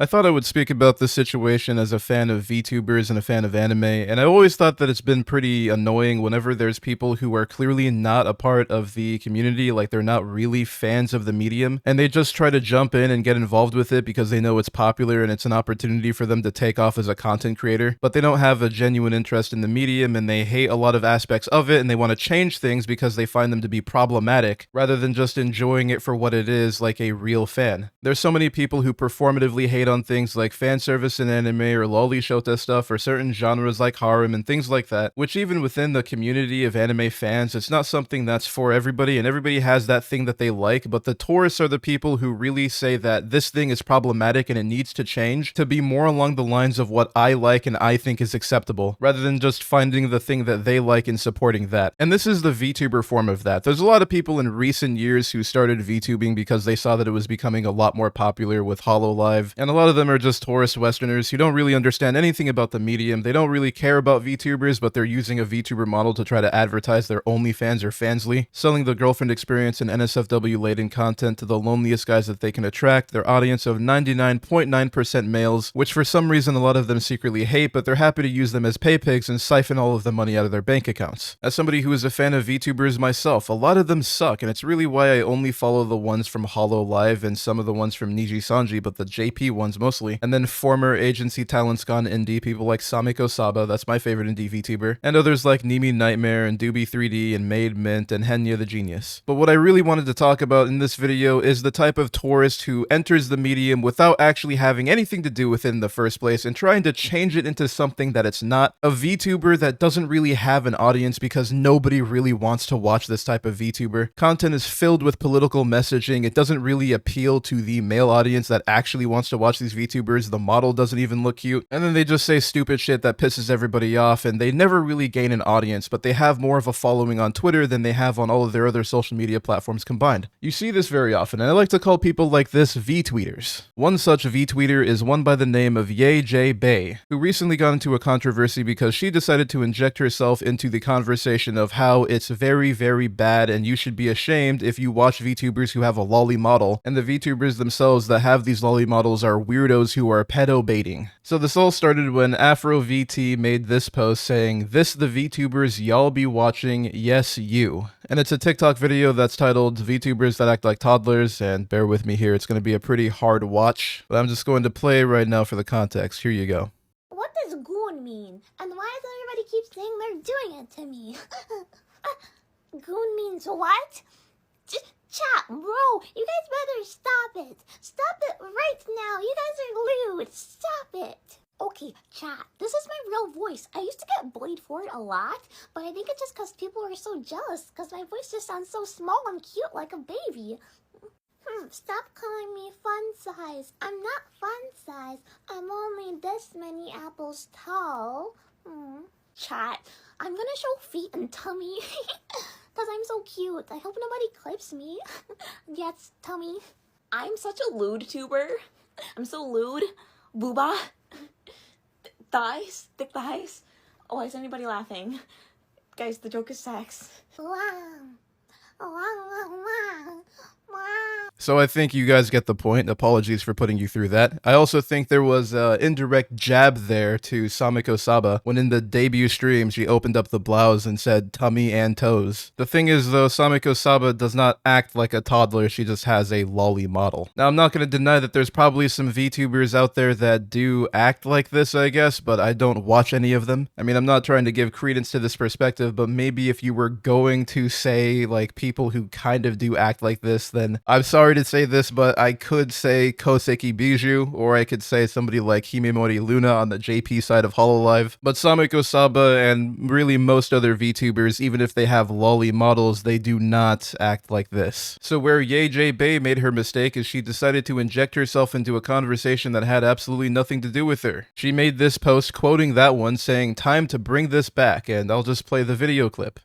I thought I would speak about this situation as a fan of VTubers and a fan of anime, and I always thought that it's been pretty annoying whenever there's people who are clearly not a part of the community, like they're not really fans of the medium, and they just try to jump in and get involved with it because they know it's popular and it's an opportunity for them to take off as a content creator, but they don't have a genuine interest in the medium and they hate a lot of aspects of it and they want to change things because they find them to be problematic rather than just enjoying it for what it is like a real fan. There's so many people who performatively hate on things like fan service in anime or loli shota stuff or certain genres like harem and things like that, which even within the community of anime fans, it's not something that's for everybody and everybody has that thing that they like, but the tourists are the people who really say that this thing is problematic and it needs to change to be more along the lines of what I like and I think is acceptable, rather than just finding the thing that they like and supporting that. And this is the VTuber form of that. There's a lot of people in recent years who started VTubing because they saw that it was becoming a lot more popular with HoloLive, and a lot of them are just tourist Westerners who don't really understand anything about the medium. They don't really care about VTubers, but they're using a VTuber model to try to advertise their OnlyFans or Fansly, selling the girlfriend experience and NSFW-laden content to the loneliest guys that they can attract, their audience of 99.9% males, which for some reason a lot of them secretly hate, but they're happy to use them as pay pigs and siphon all of the money out of their bank accounts. As somebody who is a fan of VTubers myself, a lot of them suck, and it's really why I only follow the ones from HoloLive and some of the ones from Niji Sanji, but the JP ones mostly, and then former agency talents gone indie, people like Samiko Saba, that's my favorite indie VTuber, and others like Nimi Nightmare and Doobie 3D and Made Mint and Henya the Genius. But what I really wanted to talk about in this video is the type of tourist who enters the medium without actually having anything to do with it in the first place and trying to change it into something that it's not. A VTuber that doesn't really have an audience because nobody really wants to watch this type of VTuber. Content is filled with political messaging. It doesn't really appeal to the male audience that actually wants to watch these VTubers. The model doesn't even look cute. And then they just say stupid shit that pisses everybody off, and they never really gain an audience, but they have more of a following on Twitter than they have on all of their other social media platforms combined. You see this very often, and I like to call people like this VTweeters. One such VTweeter is one by the name of yayjaebae, who recently got into a controversy because she decided to inject herself into the conversation of how it's very, very bad and you should be ashamed if you watch VTubers who have a loli model, and the VTubers themselves that have these loli models are weirdos who are pedo baiting. So this all started when AfroVT made this post saying, "This the VTubers y'all be watching, yes you." And it's a TikTok video that's titled VTubers that act like toddlers, and bear with me here, it's going to be a pretty hard watch, but I'm just going to play right now for the context. Here you go. What does goon mean? And why does everybody keep saying they're doing it to me? Goon means what? Chat, bro, you guys better stop it. Stop it right now. You guys are lewd. Stop it. Okay, chat, this is my real voice. I used to get bullied for it a lot, but I think it's just because people are so jealous because my voice just sounds so small and cute like a baby. Stop calling me fun size. I'm not fun size. I'm only this many apples tall. Chat, I'm gonna show feet and tummy because I'm so cute. I hope nobody clips me. Yes, tummy. I'm such a lewd tuber. I'm so lewd. Booba. Thighs. Thick thighs. Oh, why is anybody laughing? Guys, the joke is sex. So I think you guys get the point. Apologies for putting you through that. I also think there was an indirect jab there to Samiko Saba when in the debut stream she opened up the blouse and said tummy and toes. The thing is though, Samiko Saba does not act like a toddler, she just has a loli model. Now I'm not going to deny that there's probably some VTubers out there that do act like this, I guess, but I don't watch any of them. I mean, I'm not trying to give credence to this perspective, but maybe if you were going to say like people who kind of do act like this, then I'm sorry to say this, but I could say Koseki Bijou, or I could say somebody like Himemori Luna on the JP side of HoloLive. But Samiko Saba and really most other VTubers, even if they have loli models, they do not act like this. So where yayjaebae made her mistake is she decided to inject herself into a conversation that had absolutely nothing to do with her. She made this post quoting that one saying, "Time to bring this back," and I'll just play the video clip.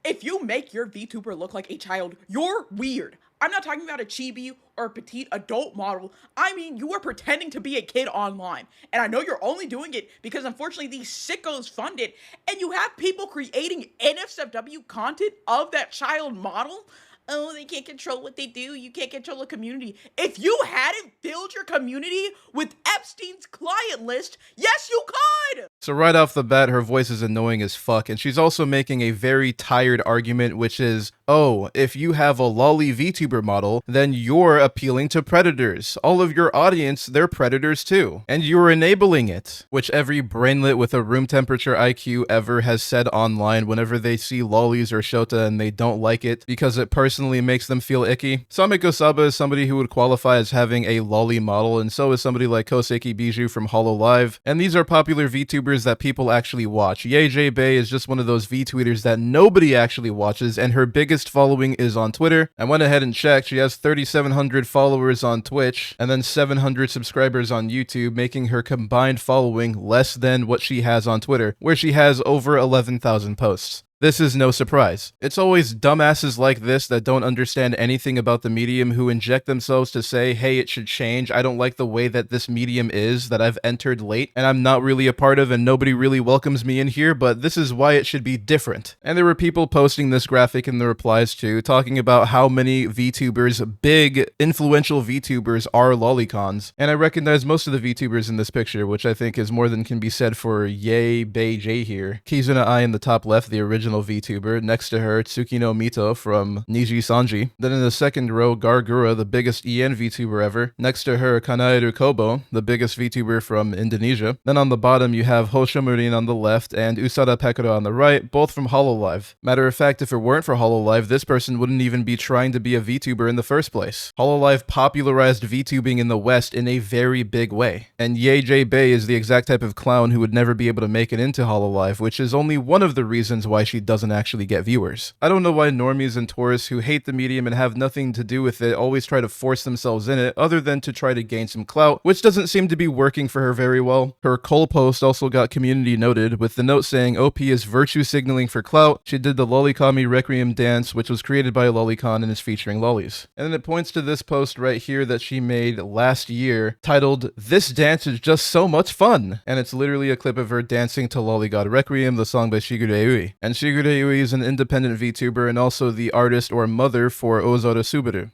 If you make your VTuber look like a child, you're weird. I'm not talking about a chibi or a petite adult model. I mean, you are pretending to be a kid online. And I know you're only doing it because unfortunately these sickos fund it. And you have people creating NSFW content of that child model. oh, they can't control what they do. You can't control a community. If you hadn't filled your community with Epstein's client list, yes, you could. So right off the bat, her voice is annoying as fuck, and she's also making a very tired argument, which is, oh, if you have a Loli VTuber model, then you're appealing to predators. All of your audience, they're predators too. And you're enabling it. Which every brainlet with a room temperature IQ ever has said online whenever they see lolis or shota and they don't like it because it personally makes them feel icky. Samiko Saba is somebody who would qualify as having a Loli model, and so is somebody like Koseki Bijou from HoloLive. And these are popular VTubers that people actually watch. yayjaebae is just one of those VTweeters that nobody actually watches, and her biggest following is on Twitter. I went ahead and checked. She has 3,700 followers on Twitch and then 700 subscribers on YouTube, making her combined following less than what she has on Twitter, where she has over 11,000 posts. This is no surprise. It's always dumbasses like this that don't understand anything about the medium who inject themselves to say, hey, it should change. I don't like the way that this medium is, that I've entered late and I'm not really a part of and nobody really welcomes me in here, but this is why it should be different. And there were people posting this graphic in the replies too, talking about how many VTubers, big, influential VTubers, are lolicons. And I recognize most of the VTubers in this picture, which I think is more than can be said for yayjaebae here. Kizuna Ai in the top left, the original VTuber. Next to her, Tsukino Mito from Niji Sanji. Then in the second row, Gargura, the biggest EN VTuber ever. Next to her, Kanaeru Kobo, the biggest VTuber from Indonesia. Then on the bottom, you have Hoshomurin on the left and Usada Pekara on the right, both from HoloLive. Matter of fact, if it weren't for HoloLive, this person wouldn't even be trying to be a VTuber in the first place. HoloLive popularized VTubing in the West in a very big way. And yayjaebae is the exact type of clown who would never be able to make it into HoloLive, which is only one of the reasons why she doesn't actually get viewers. I don't know why normies and tourists who hate the medium and have nothing to do with it always try to force themselves in it, other than to try to gain some clout, which doesn't seem to be working for her very well. Her Cole post also got community noted, with the note saying OP is virtue signaling for clout. She did the Lolicami Requiem dance, which was created by a lolicon and is featuring lolis. And then it points to this post right here that she made last year, titled, "This dance is just so much fun!" And it's literally a clip of her dancing to Loli God Requiem, the song by Shigure Ui. And Shigure Ui is an independent VTuber and also the artist or mother for Ozora Subaru.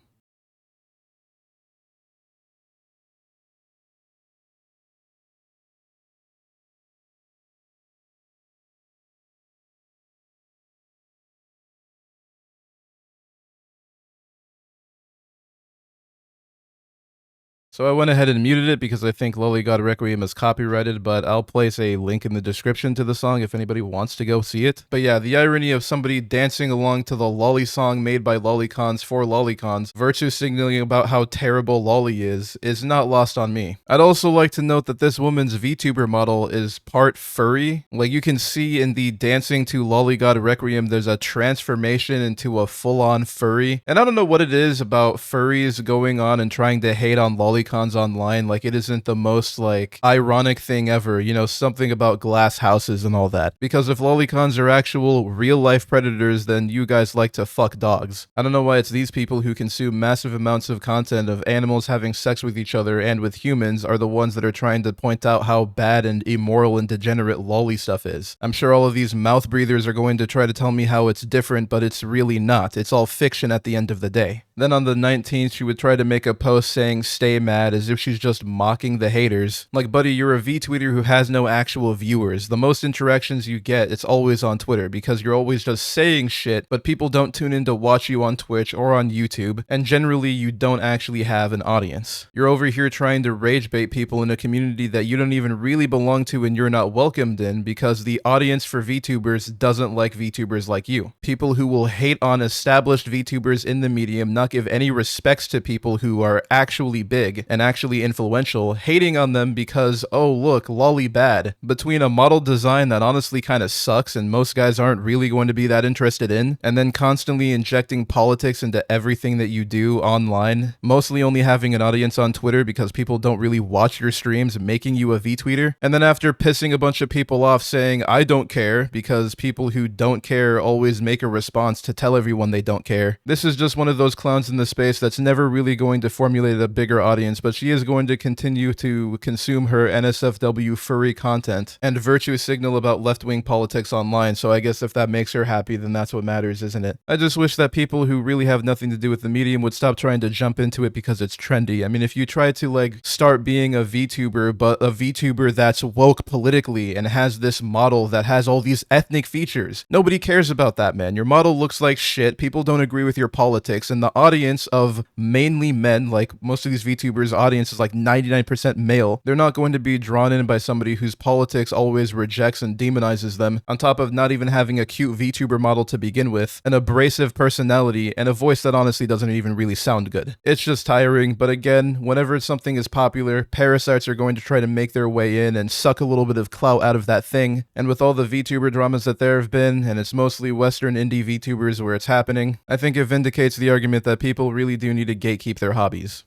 So I went ahead and muted it because I think Loli God Requiem is copyrighted, but I'll place a link in the description to the song if anybody wants to go see it. But yeah, the irony of somebody dancing along to the Loli song made by lolicons for lolicons, virtue signaling about how terrible Loli is not lost on me. I'd also like to note that this woman's VTuber model is part furry. Like you can see in the dancing to Loli God Requiem, there's a transformation into a full-on furry. And I don't know what it is about furries going on and trying to hate on lolicons online, like it isn't the most like ironic thing ever, you know, something about glass houses and all that. Because if lolicons are actual real life predators, then you guys like to fuck dogs. I don't know why it's these people who consume massive amounts of content of animals having sex with each other and with humans are the ones that are trying to point out how bad and immoral and degenerate loli stuff is. I'm sure all of these mouth breathers are going to try to tell me how it's different, but it's really not. It's all fiction at the end of the day. Then on the 19th, she would try to make a post saying stay mad, as if she's just mocking the haters. Like, buddy, you're a VTweeter who has no actual viewers. The most interactions you get, it's always on Twitter, because you're always just saying shit, but people don't tune in to watch you on Twitch or on YouTube, and generally you don't actually have an audience. You're over here trying to rage bait people in a community that you don't even really belong to and you're not welcomed in, because the audience for VTubers doesn't like VTubers like you. People who will hate on established VTubers in the medium, not give any respects to people who are actually big and actually influential, hating on them because, oh look, Loli bad, between a model design that honestly kind of sucks and most guys aren't really going to be that interested in, and then constantly injecting politics into everything that you do online, mostly only having an audience on Twitter because people don't really watch your streams, making you a VTweeter, and then after pissing a bunch of people off saying, I don't care, because people who don't care always make a response to tell everyone they don't care. This is just one of those clowns in the space that's never really going to formulate a bigger audience points, but she is going to continue to consume her NSFW furry content and virtue signal about left-wing politics online, so I guess if that makes her happy, then that's what matters, isn't it? I just wish that people who really have nothing to do with the medium would stop trying to jump into it because it's trendy. I mean, if you try to, like, start being a VTuber, but a VTuber that's woke politically and has this model that has all these ethnic features, nobody cares about that, man. Your model looks like shit, people don't agree with your politics, and the audience of mainly men, like most of these VTubers' audience is like 99% male, they're not going to be drawn in by somebody whose politics always rejects and demonizes them, on top of not even having a cute VTuber model to begin with, an abrasive personality, and a voice that honestly doesn't even really sound good. It's just tiring, but again, whenever something is popular, parasites are going to try to make their way in and suck a little bit of clout out of that thing, and with all the VTuber dramas that there have been, and it's mostly Western indie VTubers where it's happening, I think it vindicates the argument that people really do need to gatekeep their hobbies.